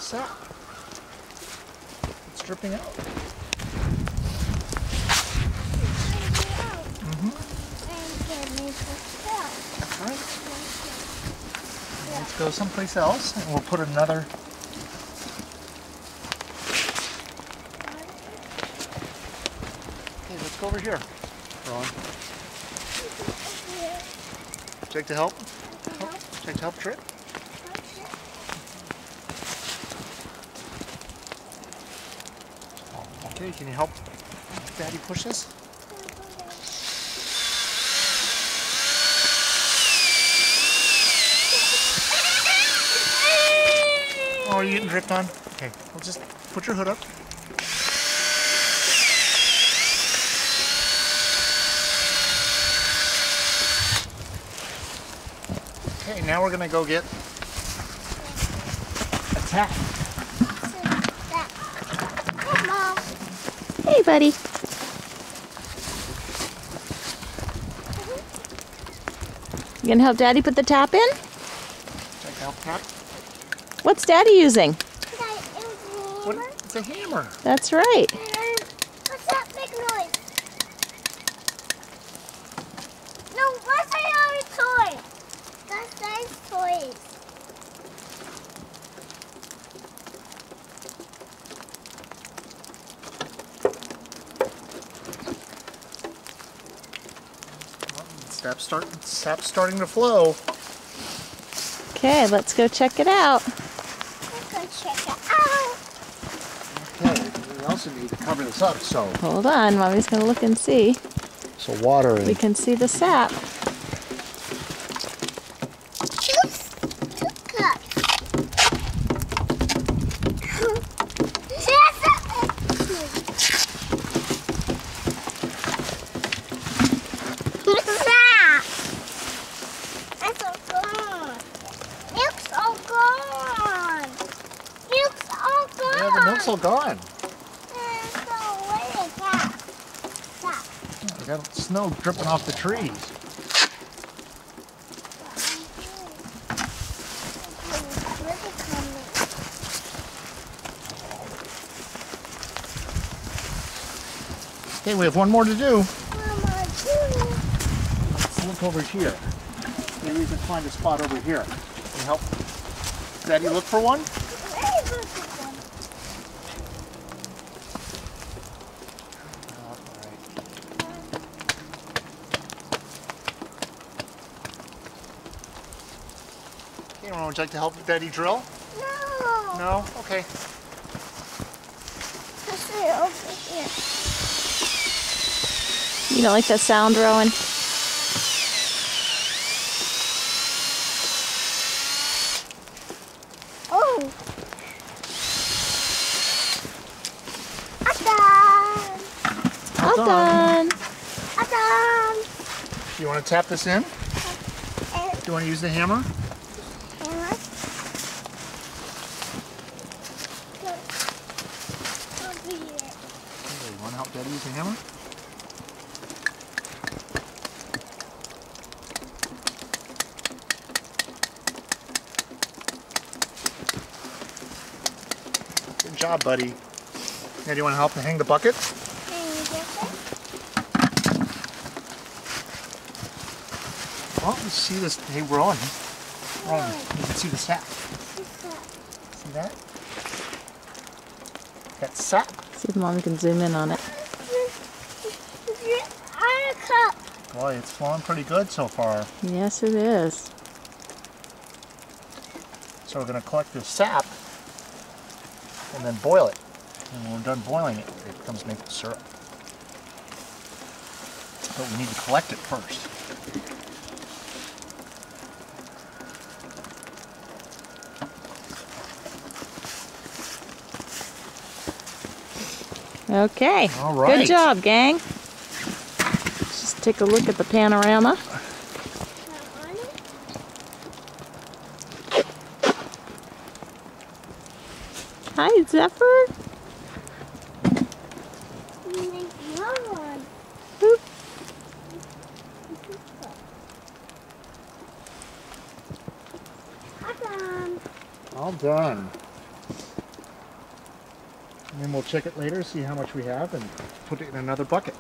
sap. It's dripping out. That's right. Let's go someplace else and we'll put another. Okay, let's go over here, Ron. Would you like to help? Would you like to help Trip? Okay, can you help Daddy push this? Oh, are you getting dripped on? Okay, we'll just put your hood up. Okay, now we're gonna go get a tap. Mom. Hey, buddy. You gonna help Daddy put the tap in? Check out tap. What's Daddy using? What? It's a hammer. That's right. What's that big noise? No, what's our toy? That's nice toys. Sap's starting to flow. Okay, let's go check it out. Let's go check it out. Okay, we also need to cover this up so Hold on, Mommy's gonna look and see. water We can see the sap. Two cups. What's that? That's all gone. Milk's all gone. Milk's all gone. Yeah, the milk's all gone. So where is that? Stop. We got snow dripping off the trees. Okay, we have one more to do. Let's look over here. Maybe we can find a spot over here. Can you help Daddy look for one? Okay, would you like to help Daddy drill? No. No? Okay. Let's see it over here. You don't like that sound, Rowan? Oh. I'm done. All done. I'm done. You want to tap this in? And Do you want to use the hammer? hammer. Over here. Okay, you want to help Daddy use the hammer? Good job, buddy. Now, do you want to help to hang the bucket? Can you get it? Well, you see this. Hey, Ron. Ron, you can see the sap. See that? That sap. See if Mom can zoom in on it. On a cup. Boy, it's flowing pretty good so far. Yes, it is. So we're going to collect this sap and then boil it. And when we're done boiling it, it becomes maple syrup. But we need to collect it first. Okay. All right. Good job, gang. Let's just take a look at the panorama. Hi, Zephyr. Boop. All done. And then we'll check it later, see how much we have, and put it in another bucket.